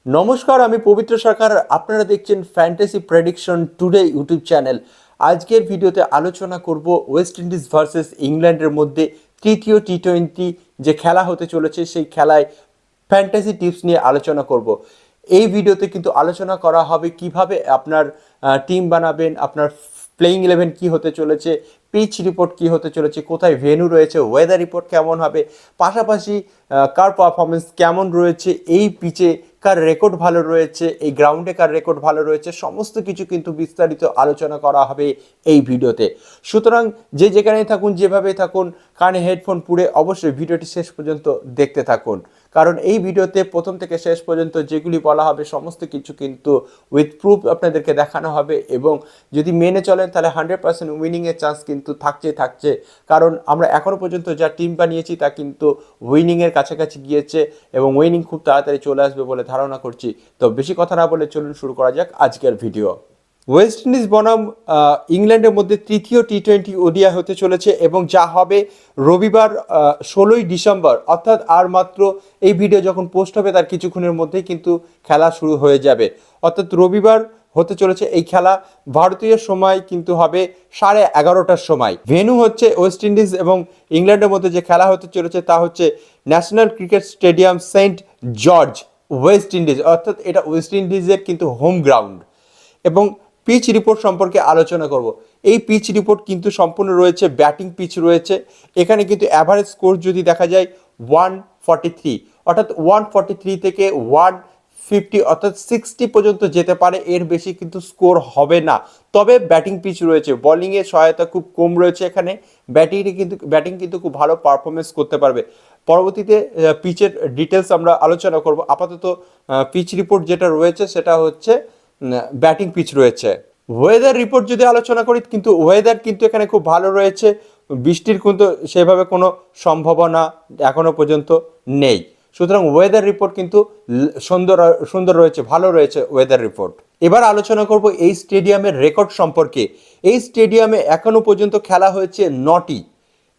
নমস্কার, আমি পবিত্র সরকার। আপনারা দেখছেন fantasy prediction today YouTube channel. আজকের ভিডিওতে আলোচনা করব ওয়েস্ট ইন্ডিজ ভার্সেস ইংল্যান্ডের মধ্যে তৃতীয় টি-20 যে খেলা হতে চলেছে, সেই খেলায় ফ্যান্টাসি টিপস নিয়ে আলোচনা করব। এই ভিডিওতে কিন্তু আলোচনা করা হবে কিভাবে আপনার টিম বানাবেন, আপনার প্লেইং ইলেভেন কী হতে চলেছে, পিচ রিপোর্ট কী হতে চলেছে, কোথায় ভেন্যু রয়েছে, ওয়েদার রিপোর্ট কেমন হবে, পাশাপাশি কার পারফরমেন্স কেমন রয়েছে, এই পিচে কার রেকর্ড ভালো রয়েছে, এই গ্রাউন্ডে কার রেকর্ড ভালো রয়েছে, সমস্ত কিছু কিন্তু বিস্তারিত আলোচনা করা হবে এই ভিডিওতে। সুতরাং যে যেখানেই থাকুন, যেভাবেই থাকুন, কানে হেডফোন পুরে অবশ্যই ভিডিওটি শেষ পর্যন্ত দেখতে থাকুন, কারণ এই ভিডিওতে প্রথম থেকে শেষ পর্যন্ত যেগুলি বলা হবে সমস্ত কিছু কিন্তু উইথ প্রুফ আপনাদেরকে দেখানো হবে, এবং যদি মেনে চলেন তাহলে 100% উইনিংয়ের চান্স কিন্তু থাকছে। কারণ আমরা এখনও পর্যন্ত যা টিম বানিয়েছি তা কিন্তু উইনিংয়ের কাছাকাছি গিয়েছে, এবং উইনিং খুব তাড়াতাড়ি চলে আসবে বলে ধারণা করছি। তো বেশি কথা না বলে চলুন শুরু করা যাক আজকের ভিডিও। ওয়েস্ট ইন্ডিজ বনাম ইংল্যান্ডের মধ্যে তৃতীয় টি-20 ওডিআই হতে চলেছে, এবং যা হবে রবিবার 16ই ডিসেম্বর, অর্থাৎ আর মাত্র এই ভিডিও যখন পোস্ট হবে তার কিছুক্ষণের মধ্যেই কিন্তু খেলা শুরু হয়ে যাবে। অর্থাৎ রবিবার হতে চলেছে এই খেলা। ভারতীয় সময় কিন্তু হবে 11:30টার সময়। ভেন্যু হচ্ছে ওয়েস্ট ইন্ডিজ এবং ইংল্যান্ডের মধ্যে যে খেলা হতে চলেছে তা হচ্ছে national cricket stadium, saint George, West Indies. অর্থাৎ এটা ওয়েস্ট ইন্ডিজের কিন্তু হোম গ্রাউন্ড। এবং পিচ রিপোর্ট সম্পর্কে আলোচনা করব। এই পিচ রিপোর্ট কিন্তু সম্পূর্ণ রয়েছে ব্যাটিং পিচ রয়েছে। এখানে কিন্তু অ্যাভারেজ স্কোর যদি দেখা যায় 143, অর্থাৎ 143 থেকে 150 অর্থাৎ 60 পর্যন্ত যেতে পারে, এর বেশি কিন্তু স্কোর হবে না। তবে ব্যাটিং পিচ রয়েছে, বোলিংয়ের সহায়তা খুব কম রয়েছে এখানে। ব্যাটিং কিন্তু খুব ভালো পারফরমেন্স করতে পারবে। পরবর্তীতে পিচের ডিটেলস আমরা আলোচনা করব। আপাতত পিচ রিপোর্ট যেটা রয়েছে সেটা হচ্ছে ব্যাটিং পিচ রয়েছে। ওয়েদার রিপোর্ট যদি আলোচনা করি, কিন্তু ওয়েদার কিন্তু এখানে খুব ভালো রয়েছে। বৃষ্টির কিন্তু সেভাবে কোনো সম্ভাবনা এখনো পর্যন্ত নেই। সুতরাং ওয়েদার রিপোর্ট কিন্তু সুন্দর রয়েছে, ভালো রয়েছে ওয়েদার রিপোর্ট। এবার আলোচনা করব এই স্টেডিয়ামের রেকর্ড সম্পর্কে। এই স্টেডিয়ামে এখনো পর্যন্ত খেলা হয়েছে 9টি,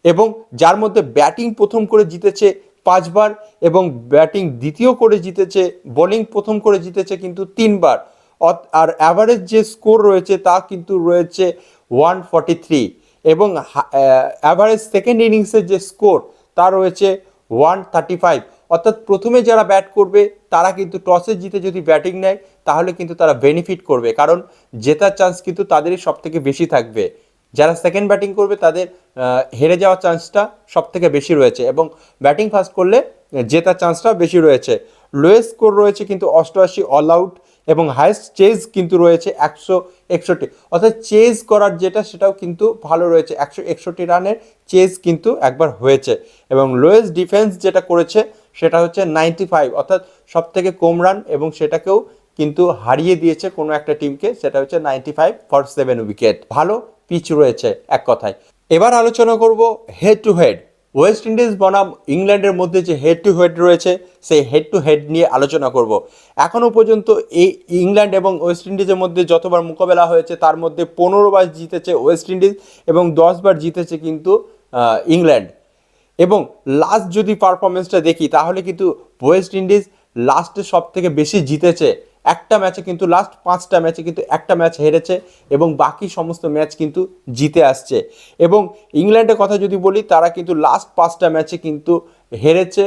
এবং যার মধ্যে ব্যাটিং প্রথম করে জিতেছে 5বার, এবং ব্যাটিং দ্বিতীয় করে জিতেছে, বোলিং প্রথম করে জিতেছে কিন্তু 3বার। আর অ্যাভারেজ যে স্কোর রয়েছে তা কিন্তু রয়েছে 143, এবং অ্যাভারেজ সেকেন্ড ইনিংসের যে স্কোর তা রয়েছে 135। অর্থাৎ প্রথমে যারা ব্যাট করবে তারা কিন্তু টসে জিতে যদি ব্যাটিং নেয় তাহলে কিন্তু তারা বেনিফিট করবে, কারণ জেতার চান্স কিন্তু তাদেরই সব থেকে বেশি থাকবে। যারা সেকেন্ড ব্যাটিং করবে তাদের হেরে যাওয়ার চান্সটা সব থেকে বেশি রয়েছে, এবং ব্যাটিং ফার্স্ট করলে জেতার চান্সটা বেশি রয়েছে। লোয়েস্ট স্কোর রয়েছে কিন্তু 88 অল আউট, এবং হাইয়েস্ট চেজ কিন্তু রয়েছে 161, অর্থাৎ চেজ করার যেটা সেটাও কিন্তু ভালো রয়েছে। 161 রানের চেজ কিন্তু একবার হয়েছে, এবং লোয়েস্ট ডিফেন্স যেটা করেছে সেটা হচ্ছে 95, অর্থাৎ সব থেকে কম রান, এবং সেটাকেও কিন্তু হারিয়ে দিয়েছে কোনো একটা টিমকে, সেটা হচ্ছে 95 ফর 7 উইকেট। ভালো পিচ রয়েছে এক কথায়। এবার আলোচনা করব head to head. West Indies বনাম ইংল্যান্ডের মধ্যে যে হেড টু হেড রয়েছে সেই হেড টু হেড নিয়ে আলোচনা করব। এখনও পর্যন্ত এই ইংল্যান্ড এবং ওয়েস্ট ইন্ডিজের মধ্যে যতবার মোকাবেলা হয়েছে তার মধ্যে 15বার জিতেছে ওয়েস্ট ইন্ডিজ, এবং 10বার জিতেছে কিন্তু ইংল্যান্ড। এবং লাস্ট যদি পারফরমেন্সটা দেখি তাহলে কিন্তু ওয়েস্ট ইন্ডিজ লাস্টে সব থেকে বেশি জিতেছে। একটা ম্যাচে কিন্তু লাস্ট 5টা ম্যাচে কিন্তু একটা ম্যাচ হেরেছে, এবং বাকি সমস্ত ম্যাচ কিন্তু জিতে আসছে। এবং ইংল্যান্ডের কথা যদি বলি, তারা কিন্তু লাস্ট 5টা ম্যাচে কিন্তু হেরেছে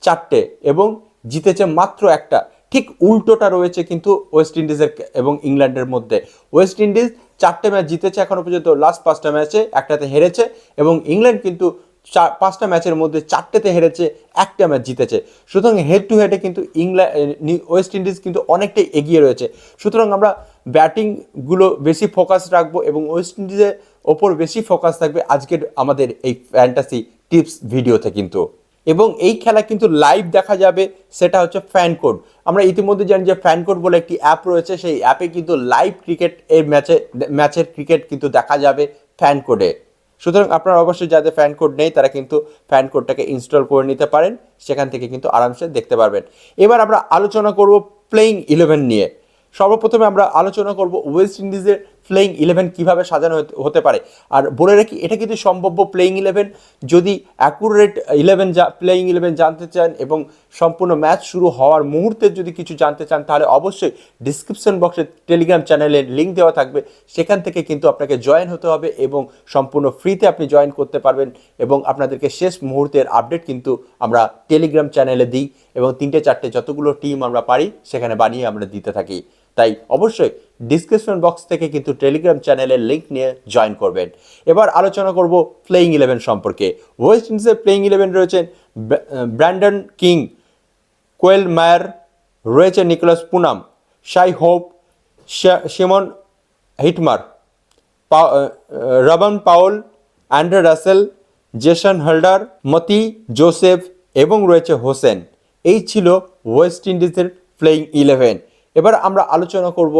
4টে এবং জিতেছে মাত্র একটা। ঠিক উল্টোটা রয়েছে কিন্তু ওয়েস্ট ইন্ডিজের এবং ইংল্যান্ডের মধ্যে। ওয়েস্ট ইন্ডিজ 4টে ম্যাচ জিতেছে এখনও পর্যন্ত, লাস্ট 5টা ম্যাচে একটাতে হেরেছে, এবং ইংল্যান্ড কিন্তু 5টা ম্যাচের মধ্যে 4টেতে হেরেছে, একটা ম্যাচ জিতেছে। সুতরাং হেড টু হেডে কিন্তু ওয়েস্ট ইন্ডিজ কিন্তু অনেকটাই এগিয়ে রয়েছে। সুতরাং আমরা ব্যাটিংগুলো বেশি ফোকাস রাখবো, এবং ওয়েস্ট ইন্ডিজের ওপর বেশি ফোকাস থাকবে আজকের আমাদের এই ফ্যান্টাসি টিপস ভিডিওতে কিন্তু। এবং এই খেলা কিন্তু লাইভ দেখা যাবে, সেটা হচ্ছে ফ্যান কোড। আমরা ইতিমধ্যে জানি যে ফ্যান কোড বলে একটি অ্যাপ রয়েছে, সেই অ্যাপে কিন্তু লাইভ ক্রিকেট এই ম্যাচের ক্রিকেট কিন্তু দেখা যাবে ফ্যান কোডে। সুতরাং আপনারা অবশ্যই যাদের ফ্যান কোড নেই তারা কিন্তু ফ্যান কোডটাকে ইনস্টল করে নিতে পারেন, সেখান থেকে কিন্তু আরামসে দেখতে পারবেন। এবার আমরা আলোচনা করব প্লেইং 11 নিয়ে। সর্বপ্রথমে আমরা আলোচনা করব ওয়েস্ট ইন্ডিজের প্লেইং 11 কীভাবে সাজানো হতে পারে। আর বলে রাখি এটা কিন্তু সম্ভাব্য প্লেইং 11। যদি অ্যাকুরেট প্লেইং 11 জানতে চান এবং সম্পূর্ণ ম্যাচ শুরু হওয়ার মুহূর্তে যদি কিছু জানতে চান, তাহলে অবশ্যই ডিসক্রিপশন বক্সে টেলিগ্রাম চ্যানেলের লিঙ্ক দেওয়া থাকবে, সেখান থেকে কিন্তু আপনাকে জয়েন হতে হবে এবং সম্পূর্ণ ফ্রিতে আপনি জয়েন করতে পারবেন। এবং আপনাদেরকে শেষ মুহূর্তের আপডেট কিন্তু আমরা টেলিগ্রাম চ্যানেলে দিই এবং 3-4টে যতগুলো টিম আমরা পারি সেখানে বানিয়ে আমরা দিতে থাকি। তাই অবশ্যই ডিসক্রিপশন বক্স থেকে কিন্তু টেলিগ্রাম চ্যানেলের লিঙ্ক নিয়ে জয়েন করবেন। এবার আলোচনা করব প্লেইং 11 সম্পর্কে। ওয়েস্ট ইন্ডিজের প্লেইং 11 রয়েছেন ব্র্যান্ডন কিং, কোয়েল মায়ার, রয়েছে Nicholas Pooran, Shai Hope, Shimron Hetmyer, Rovman Powell, Andre Russell, Jason Holder, Motie Joseph এবং রয়েছে হোসেন। এই ছিল ওয়েস্ট ইন্ডিজের প্লেইং 11। এবার আমরা আলোচনা করব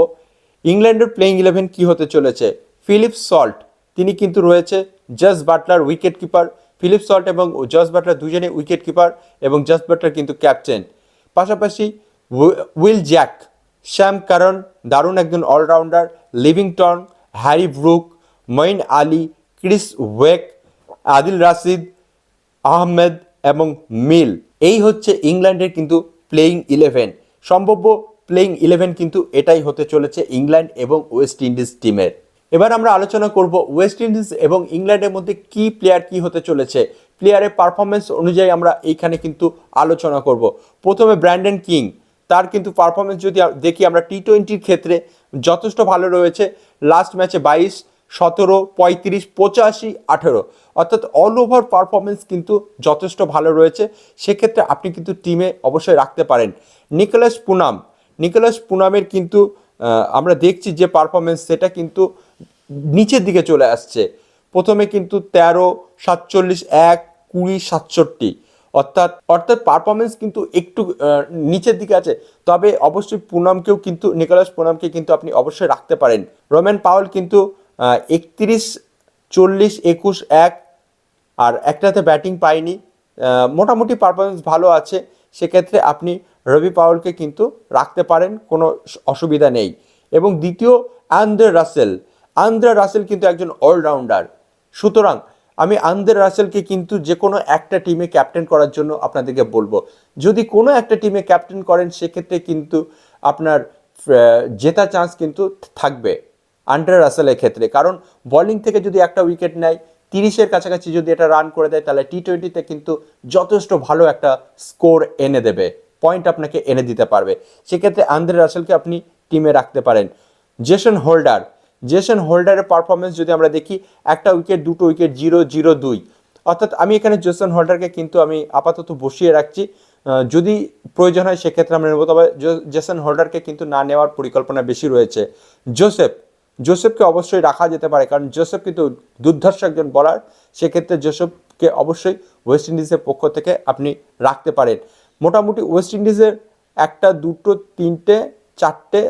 ইংল্যান্ডের প্লেইং 11 কি হতে চলেছে। ফিলিপ সল্ট, তিনি কিন্তু রয়েছে, Jos Buttler wicket keeper. Philip Salt এবং জস বাটলার দুজনেই উইকেট কিপার এবং জস বাটলার কিন্তু ক্যাপ্টেন। পাশাপাশি উইল জ্যাক, শ্যাম কারন, দারুণ একজন all rounder, Livingstone, Harry Brook, Moeen Ali, Chris Woakes, Adil Rashid, Ahmed এবং মিল। এই হচ্ছে ইংল্যান্ডের কিন্তু প্লেইং 11। সম্ভাব্য প্লেইং 11 কিন্তু এটাই হতে চলেছে ইংল্যান্ড এবং ওয়েস্ট ইন্ডিজ টিমের। এবার আমরা আলোচনা করব ওয়েস্ট ইন্ডিজ এবং ইংল্যান্ডের মধ্যে কি প্লেয়ার কি হতে চলেছে, প্লেয়ারের পারফরমেন্স অনুযায়ী আমরা এইখানে কিন্তু আলোচনা করব। প্রথমে ব্র্যান্ডন কিং, তার কিন্তু পারফরমেন্স যদি দেখি আমরা টি-20 ক্ষেত্রে যথেষ্ট ভালো রয়েছে। লাস্ট ম্যাচে 22, 17, 35, 85, 18, অর্থাৎ অল ওভার পারফরমেন্স কিন্তু যথেষ্ট ভালো রয়েছে। সেক্ষেত্রে আপনি কিন্তু টিমে অবশ্যই রাখতে পারেন। নিকোলাস পুনামের কিন্তু আমরা দেখছি যে পারফরমেন্স সেটা কিন্তু নিচের দিকে চলে আসছে। প্রথমে কিন্তু 13, 47, 1, 20, 67, অর্থাৎ পারফরমেন্স কিন্তু একটু নিচের দিকে আছে। তবে অবশ্যই নিকোলাস পুনামকে কিন্তু আপনি অবশ্যই রাখতে পারেন। রোমেন পাওয়েল কিন্তু 31, 40, 21, 1 আর একটাতে ব্যাটিং পায়নি, মোটামুটি পারফরমেন্স ভালো আছে। সেক্ষেত্রে আপনি রবি পাওয়েলকে কিন্তু রাখতে পারেন, কোনো অসুবিধা নেই। এবং দ্বিতীয় আন্দ্রে রাসেল কিন্তু একজন অলরাউন্ডার। সুতরাং আমি আন্দ্রে রাসেলকে কিন্তু যে কোনো একটা টিমে ক্যাপ্টেন করার জন্য আপনাদেরকে বলবো। যদি কোনো একটা টিমে ক্যাপ্টেন করেন সেক্ষেত্রে কিন্তু আপনার জেতার চান্স কিন্তু থাকবে আন্দ্রে রাসেলের ক্ষেত্রে। কারণ বোলিং থেকে যদি একটা উইকেট নেয়, 30-এর কাছাকাছি যদি এটা রান করে দেয়, তাহলে টি-20তে কিন্তু যথেষ্ট ভালো একটা স্কোর এনে দেবে, পয়েন্ট আপনাকে এনে দিতে পারবে। সেক্ষেত্রে আন্দ্রে রাসেলকে আপনি টিমে রাখতে পারেন। জেসন হোল্ডারের পারফরমেন্স যদি আমরা দেখি, একটা উইকেট, 2 উইকেট, 0, 0, 2, অর্থাৎ আমি এখানে জেসন হোল্ডারকে কিন্তু আমি আপাতত বসিয়ে রাখছি। যদি প্রয়োজন হয় সেক্ষেত্রে আমরা নেব, তবে জেসন হোল্ডারকে কিন্তু না নেওয়ার পরিকল্পনা বেশি রয়েছে। জোসেফকে অবশ্যই রাখা যেতে পারে, কারণ জোসেফ কিন্তু দুর্ধর্ষ একজন বলার। সেক্ষেত্রে জোসেফকে অবশ্যই ওয়েস্ট ইন্ডিজের পক্ষ থেকে আপনি রাখতে পারেন। মোটামুটি ওয়েস্ট ইন্ডিজের 1, 2, 3, 4,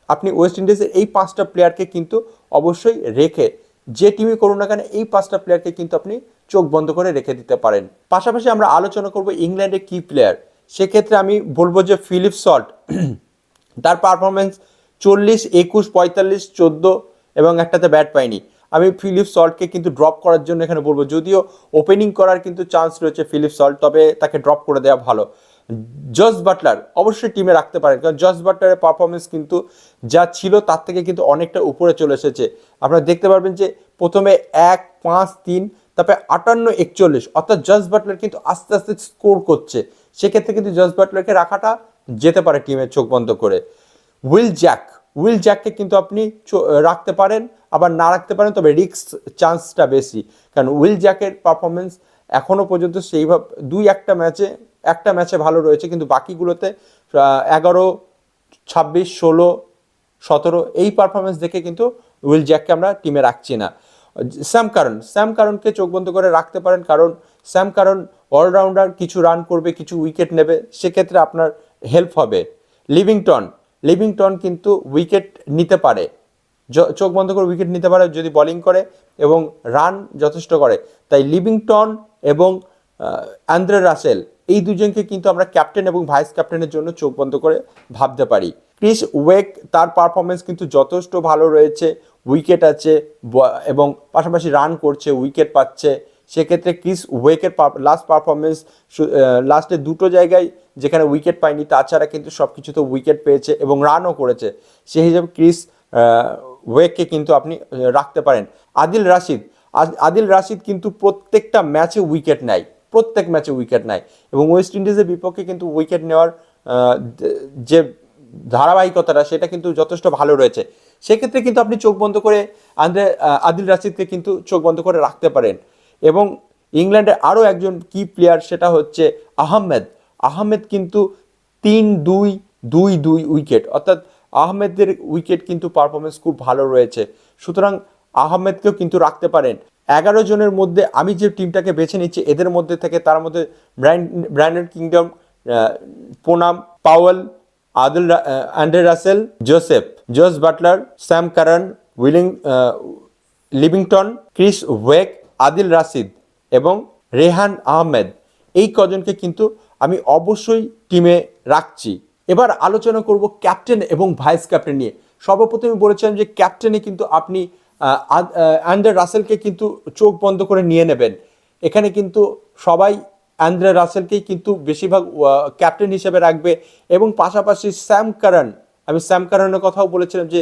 আপনি ওয়েস্ট ইন্ডিজের এই 5টা প্লেয়ারকে কিন্তু অবশ্যই রেখে, যে টিমই করুন না কেন, এই 5টা প্লেয়ারকে কিন্তু আপনি চোখ বন্ধ করে রেখে দিতে পারেন। পাশাপাশি আমরা আলোচনা করব ইংল্যান্ডের কি প্লেয়ার। সেক্ষেত্রে আমি বলবো যে ফিলিপ সল্ট, তার পারফরমেন্স 40, 21, 45, 14 এবং একটাতে ব্যাট পায়নি। আমি ফিলিপ সল্টকে কিন্তু ড্রপ করার জন্য এখানে বলবো, যদিও ওপেনিং করার কিন্তু চান্স রয়েছে ফিলিপ সল্ট, তবে তাকে ড্রপ করে দেওয়া ভালো। জস বাটলার অবশ্যই টিমে রাখতে পারেন, কারণ জস বাটলারের পারফরমেন্স কিন্তু যা ছিল তার থেকে কিন্তু অনেকটা উপরে চলে এসেছে। আপনারা দেখতে পারবেন যে প্রথমে 1, 5, 3, তারপরে 58, 41, অর্থাৎ জস বাটলার কিন্তু আস্তে আস্তে স্কোর করছে। সেক্ষেত্রে কিন্তু জস বাটলারকে রাখাটা যেতে পারে টিমের চোখ বন্ধ করে। উইল জ্যাককে কিন্তু আপনি রাখতে পারেন, আবার না রাখতে পারেন, তবে রিস্ক চান্সটা বেশি। কারণ উইল জ্যাকের পারফরমেন্স এখনও পর্যন্ত সেইভাবে একটা ম্যাচে ভালো রয়েছে, কিন্তু বাকিগুলোতে 11, 26, 16, 17 এই পারফরমেন্স দেখে কিন্তু উইল জ্যাককে আমরা টিমে রাখছি না। স্যাম কারনকে চোখ বন্ধ করে রাখতে পারেন, কারণ স্যাম কারন অলরাউন্ডার, কিছু রান করবে, কিছু উইকেট নেবে, সেক্ষেত্রে আপনার হেল্প হবে। লিভিংটন কিন্তু উইকেট নিতে পারে, চোখ বন্ধ করে উইকেট নিতে পারে যদি বোলিং করে এবং রান যথেষ্ট করে। তাই লিভিংটন এবং আন্দ্রে রাসেল, এই দুজনকে কিন্তু আমরা ক্যাপ্টেন এবং ভাইস ক্যাপ্টেনের জন্য চোখ বন্ধ করে ভাবতে পারি। ক্রিস ওয়েক তার পারফরমেন্স কিন্তু যথেষ্ট ভালো রয়েছে, উইকেট আছে এবং পাশাপাশি রান করছে, উইকেট পাচ্ছে। সেক্ষেত্রে ক্রিস ওয়েকের লাস্ট পারফরমেন্স লাস্টে দুটো জায়গায় যেখানে উইকেট পায়নি, তাছাড়া কিন্তু সব কিছুতে উইকেট পেয়েছে এবং রানও করেছে। সেই হিসাবে ক্রিস ওয়েককে কিন্তু আপনি রাখতে পারেন। আদিল রাশিদ কিন্তু প্রত্যেকটা ম্যাচে উইকেট নেয়, প্রত্যেক ম্যাচে উইকেট নেয় এবং ওয়েস্ট ইন্ডিজের বিপক্ষে কিন্তু উইকেট নেওয়ার যে ধারাবাহিকতাটা সেটা কিন্তু যথেষ্ট ভালো রয়েছে। সেক্ষেত্রে কিন্তু আপনি চোখ বন্ধ করে আদিল রাশিদকে কিন্তু চোখ বন্ধ করে রাখতে পারেন। এবং ইংল্যান্ডের আরও একজন কি প্লেয়ার, সেটা হচ্ছে আহমেদ কিন্তু 3-2-2-2 উইকেট, অর্থাৎ আহমেদের উইকেট কিন্তু পারফরমেন্স খুব ভালো রয়েছে। সুতরাং আহমেদকেও কিন্তু রাখতে পারেন। 11 জনের মধ্যে আমি যে টিমটাকে বেছে নিচ্ছি এদের মধ্যে থেকে তার মধ্যে Brandon King, Pooran, Powell, Andre Russell, Jos Buttler, Sam Curran, Livingstone, Chris Woakes, Adil Rashid এবং রেহান আহমেদ, এই কজনকে কিন্তু আমি অবশ্যই টিমে রাখছি। এবার আলোচনা করব ক্যাপ্টেন এবং ভাইস ক্যাপ্টেন নিয়ে। সর্বপ্রথমে বলেছিলাম যে ক্যাপ্টেনে কিন্তু আপনি অ্যান্ড্রে রাসেলকে কিন্তু চোখ বন্ধ করে নিয়ে নেবেন। এখানে কিন্তু সবাই অ্যান্ড্রে রাসেলকেই কিন্তু বেশিরভাগ ক্যাপ্টেন হিসেবে রাখবে এবং পাশাপাশি আমি স্যাম কারানের কথাও বলেছিলাম যে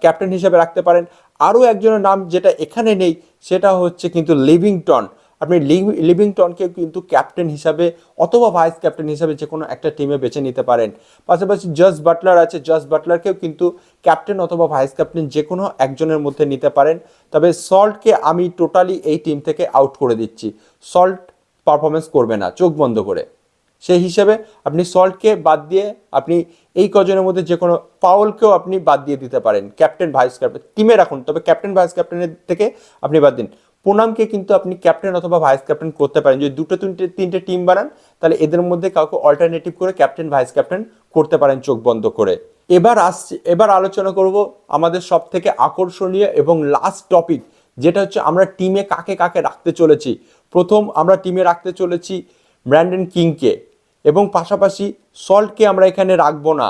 ক্যাপ্টেন হিসেবে রাখতে পারেন। আরও একজনের নাম যেটা এখানে নেই সেটা হচ্ছে কিন্তু লিভিংটন। আপনি লিভিংটনকে কিন্তু ক্যাপ্টেন হিসাবে অথবা ভাইস ক্যাপ্টেন হিসাবে যে কোনো একটা টিমে বেছে নিতে পারেন। পাশাপাশি জস বাটলারকেও কিন্তু ক্যাপ্টেন অথবা ভাইস ক্যাপ্টেন যে কোনো একজনের মধ্যে নিতে পারেন। তবে সল্টকে আমি টোটালি এই টিম থেকে আউট করে দিচ্ছি। সল্ট পারফরমেন্স করবে না চোখ বন্ধ করে। সেই হিসেবে আপনি সল্টকে বাদ দিয়ে আপনি এই কজনের মধ্যে যে কোনো, পাওয়েলকেও আপনি বাদ দিয়ে দিতে পারেন। ক্যাপ্টেন ভাইস ক্যাপ্টেন টিমে রাখুন, তবে ক্যাপ্টেন ভাইস ক্যাপ্টেনের থেকে আপনি বাদ দিন। পুনামকে কিন্তু আপনি ক্যাপ্টেন অথবা ভাইস ক্যাপ্টেন করতে পারেন। যদি দুটো তিনটে টিম বানান তাহলে এদের মধ্যে কাউকে অল্টারনেটিভ করে ক্যাপ্টেন ভাইস ক্যাপ্টেন করতে পারেন চোখ বন্ধ করে। এবার আলোচনা করব আমাদের সব থেকে আকর্ষণীয় এবং লাস্ট টপিক, যেটা হচ্ছে আমরা টিমে কাকে কাকে রাখতে চলেছি। প্রথম আমরা টিমে রাখতে চলেছি ব্র্যান্ডন কিংকে এবং পাশাপাশি সল্টকে আমরা এখানে রাখবো না,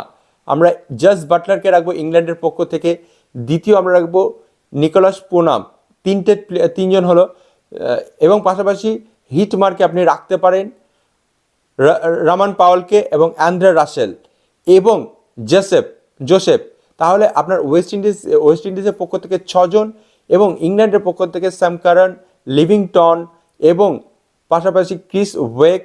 আমরা জস বাটলারকে রাখবো ইংল্যান্ডের পক্ষ থেকে। দ্বিতীয় আমরা রাখবো নিকোলাস পুনাম, তিনজন হলো। এবং পাশাপাশি হিটমারকে আপনি রাখতে পারেন, রামান পাওয়েলকে এবং অ্যান্ড্রে রাসেল এবং জোসেফ। তাহলে আপনার ওয়েস্ট ইন্ডিজের পক্ষ থেকে 6 জন এবং ইংল্যান্ডের পক্ষ থেকে স্যাম কারান, লিভিংটন এবং পাশাপাশি ক্রিস ওয়েক,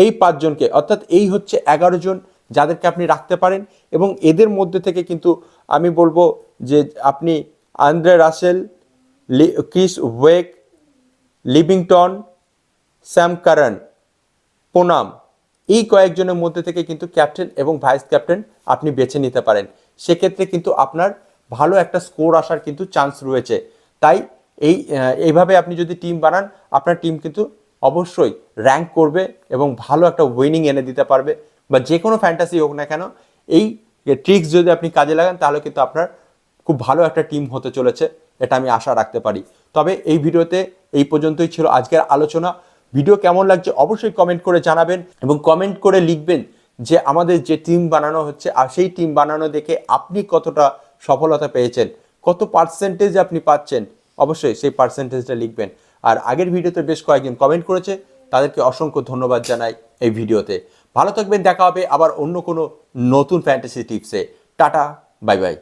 এই 5 জনকে, অর্থাৎ এই হচ্ছে 11 জন যাদেরকে আপনি রাখতে পারেন। এবং এদের মধ্যে থেকে কিন্তু আমি বলবো যে আপনি Andre Russell, Chris Woakes, Livingstone, Sam Curran, Pooran, এই কয়েকজনের মধ্যে থেকে কিন্তু ক্যাপ্টেন এবং ভাইস ক্যাপ্টেন আপনি বেছে নিতে পারেন। সেক্ষেত্রে কিন্তু আপনার ভালো একটা স্কোর আসার কিন্তু চান্স রয়েছে। তাই এইভাবে আপনি যদি টিম বানান, আপনার টিম কিন্তু অবশ্যই র্যাঙ্ক করবে এবং ভালো একটা উইনিং এনে দিতে পারবে। বা যে কোনো ফ্যান্টাসি হোক না কেন, এই ট্রিক্স যদি আপনি কাজে লাগান তাহলে কিন্তু আপনার খুব ভালো একটা টিম হতে চলেছে, এটা আমি আশা রাখতে পারি। তবে এই ভিডিওতে এই পর্যন্তই ছিল আজকের আলোচনা। ভিডিও কেমন লাগছে অবশ্যই কমেন্ট করে জানাবেন এবং কমেন্ট করে লিখবেন যে আমাদের যে টিম বানানো হচ্ছে আর সেই টিম বানানো দেখে আপনি কতটা সফলতা পেয়েছেন, কত পার্সেন্টেজ আপনি পাচ্ছেন, অবশ্যই সেই পার্সেন্টেজটা লিখবেন। আর আগের ভিডিওতে বেশ কয়েকজন কমেন্ট করেছে, তাদেরকে অসংখ্য ধন্যবাদ জানাই এই ভিডিওতে। ভালো থাকবেন, দেখা হবে আবার অন্য কোনো নতুন ফ্যান্টাসি টিপসে। Tata, bye by.